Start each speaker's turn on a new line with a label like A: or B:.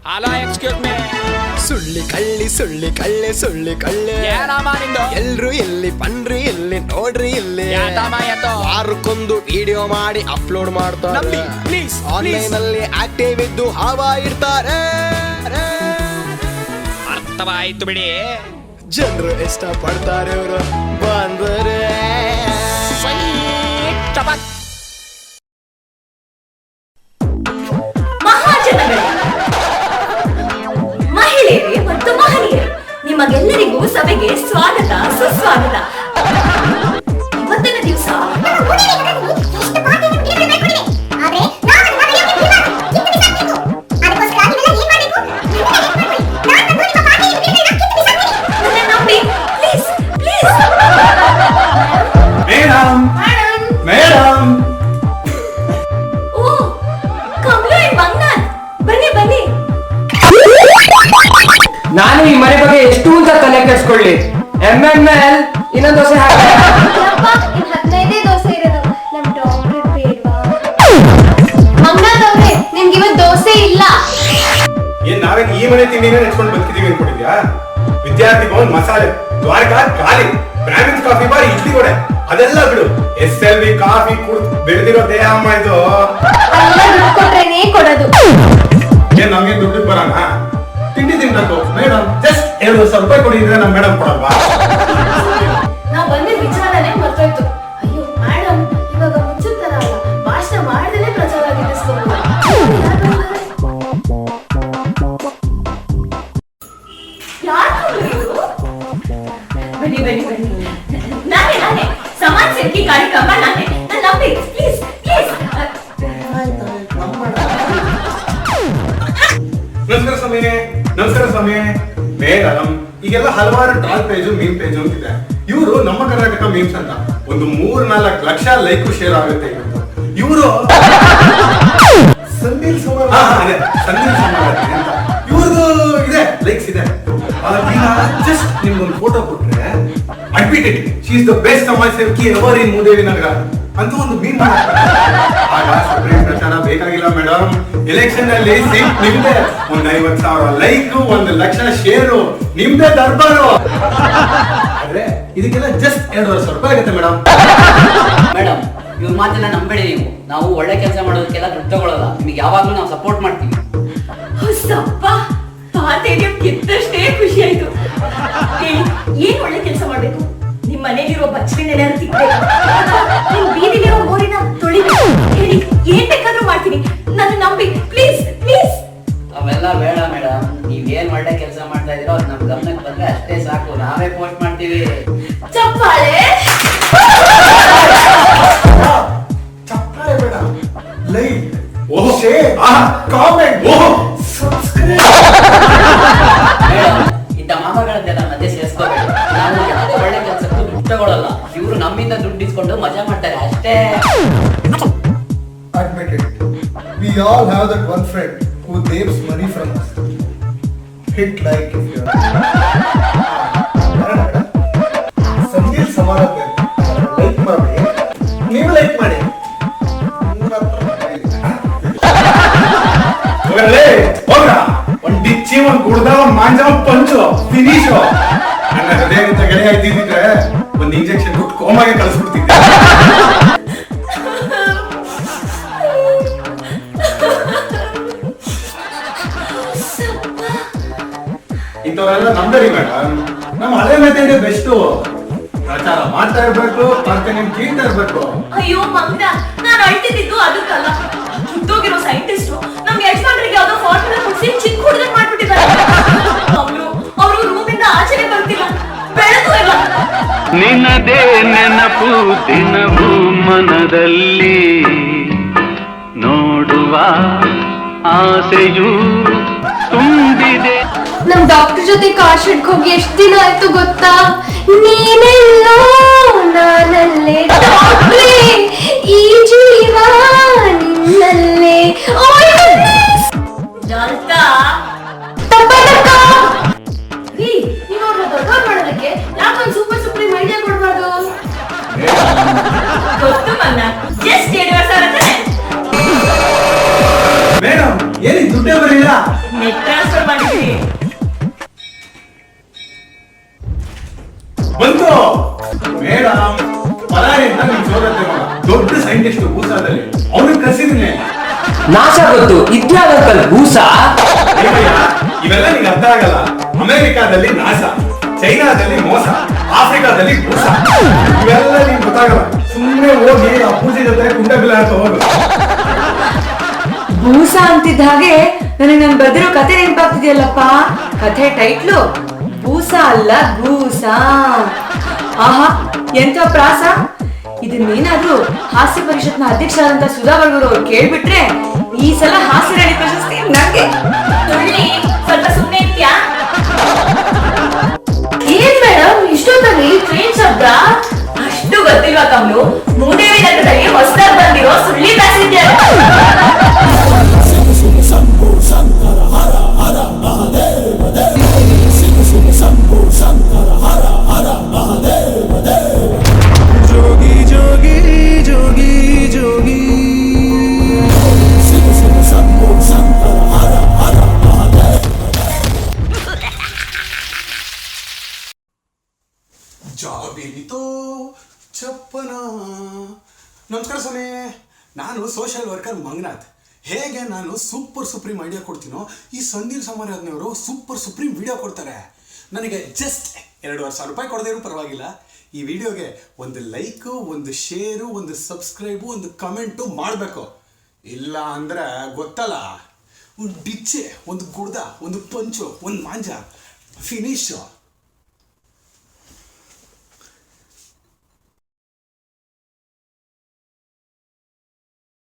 A: Hello excuse me.
B: ಸುಳ್ಳಿ ಕಳ್ಳೆ
A: ಏನಮ್ಮ ನಿಂದು?
B: ಎಲ್ರು ಇಲ್ಲಿ ಬನ್ರಿ ಇಲ್ಲಿ ನೋಡ್ರಿ ಇಲ್ಲಿ
A: ಯಾತಮ್ಮ ಎತ್ತು?
B: ವಾರಕ್ಕೊಂದು ವಿಡಿಯೋ ಮಾಡಿ ಅಪ್ಲೋಡ್ ಮಾಡ್ತಾರೆ.
A: ನಂಬಿ ಪ್ಲೀಸ್.
B: ಆನ್ಲೈನ್ ಅಲ್ಲಿ ಆಕ್ಟಿವ್ ಇದ್ದು ಹವಾ ಇರ್ತಾರೆ.
A: ಅರ್ಥವಾಯ್ತು ಬಿಡಿ.
B: ಜನರು ಇಷ್ಟ ಪಡ್ತಾರೆ ಅವರು ಬಂದರೆ.
C: ಮಹಿಳೆಯರೇ ಮತ್ತು ಮಹನೀಯರು, ನಿಮಗೆಲ್ಲರಿಗೂ ಸಭೆಗೆ ಸ್ವಾಗತ ಸುಸ್ವಾಗತ. ಇವತ್ತಿನ ದಿವಸ
D: ನಾನು ಈ ಮನೆ ಬಗ್ಗೆ ಎಷ್ಟು ಅಂತ ತಲೆ ಕೆಡಿಸ್ಕೊಳ್ಳಿ. MML ಇನ್ನೊಂದು ದೋಸೆ ಹಾಕಿ.
E: 15 ದೋಸೆ ಇರೋದು. ನಮ್ ಡಾಕ್ಟರ್ ಬೇಡ್ವಾ? ಮಂಗಳದವ್ರೆ, ನಿಮ್ಗೆ ಇವತ್ತು ದೋಸೆ ಇಲ್ಲ.
F: ಏನ್ ನಾವೇನ್ ಈ ಮನೆ ತಿಂಡಿನೇ ನೆಚ್ಕೊಂಡು ಬದುಕಿದೀವಿ ಅನ್ಕೊಂಡಿದ್ಯಾ? ವಿದ್ಯಾರ್ಥಿ ಭವನ್ ಮಸಾಲೆ, ದ್ವಾರಕಾ ಖಾಲಿ, ಬ್ರಾಹ್ಮಿನ್ಸ್ ಕಾಫಿ ಬಾರ್, ಇಡ್ಲಿ ಕೊಡೆ ಅದೆಲ್ಲ ಬಿಡು. SLV ಕಾಫಿ ಕುಡ್ದು ಬೆಳೆದಿರೋ ದೇಹ ಅಮ್ಮ ಇದು.
E: ಅಲ್ಲ, ದುಡ್ಡು ಕೊಟ್ರೇನೇ ಕೊಡೋದು.
F: ಏನ್ ನಮ್ಗೆ ದುಡ್ಡು ಬರೋಣ? ತಿಂಡಿ ತಿನ್ಬೇಕು ಮೇಡಮ್. ಜಸ್ಟ್ 2,000 ರೂಪಾಯಿ ಕೊಡಿದ್ರೆ ನಮ್ ಮೇಡಮ್ ಕೊಡಲ್ವಾ?
C: ನಾವು ಬಂದಿದ್ದ ವಿಚಾರನೇ ಮರ್ತೋಯ್ತು. ಅಯ್ಯೋ ಮೇಡಮ್, ಇವಾಗ ಮುಚ್ಚುತ್ತರ ಅಲ್ಲ, ಭಾಷಣ ಮಾಡದೇನೆ ಪ್ರಚಾರ ಗಿಟ್ಟಿಸ್ಕೊಂಡು. ಬನ್ನಿ ಬನ್ನಿ ಬನ್ನಿ, ನಾನೇ ಸಮಾಜ ಸೇವಕಿ ಕಾರ್ಯಕ್ರಮ ನಾನೇ. ನನ್ನ ನಂಬಿ ಪ್ಲೀಸ್ ಪ್ಲೀಸ್.
F: ನಮಸ್ಕಾರ ಸ್ವಾಮಿ. ಮೇಡಮ್, ಈಗೆಲ್ಲ ಹಲವಾರು ಟ್ರಾಲ್ ಪೇಜು ಮೀಮ್ ಪೇಜು ಅಂತಿದೆ. ಇವರು ನಮ್ಮ ಕರ್ನಾಟಕ ಮೀಮ್ಸ್ ಅಂತ ಒಂದು 3-4 ಲಕ್ಷ ಲೈಕ್ ಶೇರ್ ಆಗುತ್ತೆ ಇವತ್ತು. ಇವರು ಸಂದೀಲ್ ಸಮಾರಾಧನೆ ಅಂತ ಇವ್ರದ್ದು ಇದೆ, ಲೈಕ್ಸ್ ಇದೆ. ಈಗ ಜಸ್ಟ್ ನಿಮ್ಗೊಂದು ಫೋಟೋ ಕೊಟ್ರೆ admitted she is the best ಸಮಾಜ ಸೇವಕಿ ಎವರ್ ಇನ್ ಮೂದೇವಿ ನಗರ ಅಂತ ಒಂದು ಮೀನ್ ಆಗ ಸಪರೇಟ್ ಪ್ರಚಾರ ಬೇಕಾಗಿಲ್ಲ ಮೇಡಮ್. ಎಲೆಕ್ಷನ್ ಅಲ್ಲಿ ಸೀಟ್ ನಿಮ್ದೆ. 50,000 ಲೈಕ್, 1 ಲಕ್ಷ ಶೇರು, ನಿಮ್ದೇ ದರ್ಬಾರು. ಆದ್ರೆ ಇದಕ್ಕೆಲ್ಲ ಜಸ್ಟ್ 2,500 ರೂಪಾಯಿ ಆಗುತ್ತೆ ಮೇಡಮ್.
G: ಮೇಡಮ್, ಇವ್ರ ಮಾತೆಲ್ಲ ನಂಬೇಡಿ ನೀವು. ನಾವು ಒಳ್ಳೆ ಕೆಲಸ ಮಾಡೋದಕ್ಕೆಲ್ಲ ದುಡ್ಡು ತಗೊಳ್ಳಲ್ಲ. ನಿಮಗೆ ಯಾವಾಗ್ಲೂ ನಾವು ಸಪೋರ್ಟ್ ಮಾಡ್ತೀವಿ.
C: ಹೊಸಪ್ಪ ಪಾತೇರಿಯಂ ಗೆದ್ದಷ್ಟೇ ಖುಷಿ ಆಯ್ತು. ಹೇಳಿ, ಏನ್ ಒಳ್ಳೆ ಕೆಲಸ ಮಾಡ್ಬೇಕು? ನಿಮ್ ಮನೇಲಿರೋ ಬಚ್ಚಲಿನೆಲ್ಲ ತಿಕ್ಬೇಕು, ನಿಮ್ ಬೀದಿಲಿರೋ ಮೋರಿನ ತೊಳಿಬೇಕು. ಹೇಳಿ, ಏನ್ ಬೇಕಾದ್ರೂ ಮಾಡ್ತೀನಿ. ನನ್ನ ನಂಬಿ ಪ್ಲೀಸ್ ಪ್ಲೀಸ್.
G: ಅವೆಲ್ಲ ಬೇಡ ಮೇಡಮ್. ನೀವ್ ಏನ್ ಒಳ್ಳೆ ಕೆಲಸ ಮಾಡ್ತಾ ಇದೀರೋ ಅದು ನಮ್ ಗಮನಕ್ಕೆ ಬಂದ್ರೆ ಅಷ್ಟೇ ಸಾಕು. ನಾವೇ ಪೋಸ್ಟ್ ಮಾಡ್ತೀವಿ.
C: ಚಪ್ಪಾಳೆ
F: ಚಪ್ಪಾಳೆ ಬೇಡ, like, share, comment, subscribe.
G: Madam, ಇಂಥ ಮಾತುಗಳನ್ನೆಲ್ಲ ಮಧ್ಯೆ ಸೇರಿಸ್ಕೋಬೇಡಿ. ನಾವು ಯಾವುದೇ ಒಳ್ಳೆ ಕೆಲಸಕ್ಕೂ ದುಡ್ಡು ತಗೊಳ್ಳಲ್ಲ. ಇವರು ನಮ್ಮಿಂದ ದುಡ್ಡು ಇಸ್ಕೊಂಡು ಮಜಾ ಮಾಡ್ತಾರೆ ಅಷ್ಟೇ.
F: Admit it. We all have that one friend who saves money from us. Hit like if you are. ಸಂಗೀತ ಸಮಾರಾಧನೆ ಲೈಕ್ ಮಾಡಿ, ನೀವು ಲೈಕ್ ಮಾಡಿ. ಹೋಗ್ರ ಒಂದ್ ಡಿಚ್ಚಿ, ಒಂದ್ ಕುಡ್ದ, ಒಂದ್ ಮಾಂಜ, ಒಂದ್ ಪಂಚು ಫಿನಿಶ್. ನನ್ನ ಹೃದಯಗಿಂತ ಗೆಳೆಯ ಇದ್ದಿದ್ರೆ ಒಂದ್ ಇಂಜೆಕ್ಷನ್ ಕೊಟ್ಟು ಕೋಮಾಗೆ ಕಳಿಸ್ಬಿಡ್ತಿದ್ದೆ. ಇಂಥವರೆಲ್ಲ ನಂಬರಿ ಮೇಡಮ್. ನಮ್ಮ ಹಳೆ ಮೆಥಡ್ ಬೆಸ್ಟ್. ಪ್ರಚಾರ ಮಾಡ್ತಾ ಇರ್ಬೇಕು, ಪ್ರಾರ್ಥನೆ ಕೇಳ್ತಾ ಇರ್ಬೇಕು.
C: ಅಯ್ಯೋ ಮಂಗ, ನಾನು ಅಳ್ತಿದ್ದು ಅದಕ್ಕಲ್ಲ. ಕಿತ್ತೋಗಿರೋ ಸೈಂಟಿಸ್ಟ್ ನಮ್ ಯಜಮಾನ್ರಿಗೆ ಯಾವ್ದೋ ಫಾರ್ಮುಲಾ ಕೊಡ್ಸಿ ಚಿಕ್ಕ ಹುಡುಗನ್ ಮಾಡ್ಬಿಟ್ಟಿದ್ದಾರೆ. ಅವರು ರೂಮಿಂದ ಆಚೆನೆ ಬರ್ತಿಲ್ಲ, ಬೆಳಕು ಇಲ್ಲ.
H: ನಿನ್ನದೇ ನೆನಪು ದಿನವೂ ಮನದಲ್ಲಿ ನೋಡುವ ಆಸೆಯೂ ತುಂಬಿದೆ.
E: ನಮ್ ಡಾಕ್ಟರ್ ಜೊತೆ ಕಾರ್ ಶೆಡ್ಗೆ ಹೋಗಿ ಎಷ್ಟು ದಿನ ಆಯ್ತು ಗೊತ್ತಾ? ನೀನೆಲ್ಲೋ ನಾನಲ್ಲೇ ಡಾಕ್ಟ್ರೇ, ಈ ಜೀವ ನಿನ್ನಲ್ಲೇ.
C: ನೀವ್ ದೊಡ್ಡವ್ರು ಮಾಡೋದಕ್ಕೆ ಯಾಕೊಂದು ಸೂಪರ್ ಸುಪ್ರೀಂ ಐಡಿಯಾ ಕೊಡ್ಬಾರ್ದು? ಗೊತ್ತು ಮನ್ನ, ಜಸ್ಟ್ 2,000
F: ಮೇಡಮ್, ಏನಿ ದುಡ್ಡೇ ಬರಲಿಲ್ಲ.
C: ನೆಟ್ ಟ್ರಾನ್ಸ್ಫರ್ ಮಾಡಿದ್ದೀನಿ.
F: ಬಂತು ಮೇಡಮ್, ಪರಾರಿಯಿಂದ ನಿಮ್ ಸೋದರತೆ ಮಗ ದೊಡ್ಡ ಸೈಂಟಿಸ್ಟ್ ಭೂಸಾದಲ್ಲಿ ಅವನಿಗೆ ಕರ್ಸಿದ್ದೀನಿ.
D: ನಾಶ ಗೊತ್ತು, ಇದ್ಯಾವಂಕಲ್ ಭೂಸ.
F: ಏಮಯ್ಯ, ಇವೆಲ್ಲ ನಿಂಗೆ ಅರ್ಥ ಆಗಲ್ಲ. ಅಮೆರಿಕಾದಲ್ಲಿ ನಾಸ, ಚೈನಾದಲ್ಲಿ ಮೋಸ, ಆಫ್ರಿಕಾದಲ್ಲಿ ಭೂಸ, ಇವೆಲ್ಲ ನಿಂಗೆ ಗೊತ್ತಾಗಲ್ಲ. ಸುಮ್ಮನೆ ಹೋಗಿ ಆ ಪೂಜೆ ಜೊತೆ ಕುಂಟೆ ಬಿಲ್ಲ ಅಂತ ಹೋಗು.
I: ಭೂಸ ಅಂತಿದ್ದ ಹಾಗೆ ನನಗೆ ನಾನು ಬರೆದಿರೋ ಕತೆ ನೆನಪಾಗ್ತಿದೆಯಲ್ಲಪ್ಪ. ಕಥೆ ಟೈಟ್ಲು ಭೂಸ ಅಲ್ಲ ಗೂಸ. ಆಹಾ, ಎಂತ ಪ್ರಾಸ. ಇದನ್ನೇನಾದ್ರೂ ಹಾಸ್ಯ ಪರಿಷತ್ನ ಅಧ್ಯಕ್ಷರಾದಂತ ಸುಧಾ ಬರ್ಗೂರು ಅವ್ರು ಕೇಳ್ಬಿಟ್ರೆ ಈ ಸಲ ಹಾಸ್ಯ ರಾಣಿ ಪ್ರಶಸ್ತಿ ನಂಗೆ.
C: ಸುಳ್ಳಿ, ಸ್ವಲ್ಪ ಸುಮ್ಮನೆ ಇರ್ತೀಯಾ?
I: ಏನ್ ಮೇಡಮ್ ಇಷ್ಟೊತ್ತಲ್ಲಿ ಟ್ರೈನ್ ಶಬ್ದ?
C: ಅಷ್ಟು ಗೊತ್ತಿಲ್ವಾ ಕಮಲು? ಮೂದೇವಿ ನಗರದಲ್ಲಿ ಹೊಸದಾಗಿ ಬಂದಿರೋ ಸುಳ್ಳಿ ಪ್ಯಾಸೆಂಜರ್.
F: ಜಾಬೇನಿತೋ ಚಪ್ಪನ. ನಮಸ್ಕಾರ ಸ್ವಾಮಿ, ನಾನು ಸೋಷಿಯಲ್ ವರ್ಕರ್ ಮಂಗನಾಥ್. ಹೇಗೆ ನಾನು ಸೂಪರ್ ಸುಪ್ರೀಂ ಐಡಿಯಾ ಕೊಡ್ತೀನೋ, ಈ ಸಂದೀಪ್ ಸಮಾರಾಧನೆಯವರು ಸೂಪರ್ ಸುಪ್ರೀಂ ವಿಡಿಯೋ ಕೊಡ್ತಾರೆ. ನನಗೆ ಜಸ್ಟ್ 2,500 ರೂಪಾಯಿ ಕೊಡದೇ ಇರೋ ಪರವಾಗಿಲ್ಲ. ಈ ವಿಡಿಯೋಗೆ ಒಂದು ಲೈಕು, ಒಂದು ಶೇರು, ಒಂದು ಸಬ್ಸ್ಕ್ರೈಬು, ಒಂದು ಕಮೆಂಟು ಮಾಡಬೇಕು. ಇಲ್ಲ ಅಂದರೆ ಗೊತ್ತಲ್ಲ, ಒಂದು ಡಿಚ್ಚೆ, ಒಂದು ಗುಡ್ದ, ಒಂದು ಪಂಚು, ಒಂದು ಮಾಂಜ, ಫಿನಿಶು.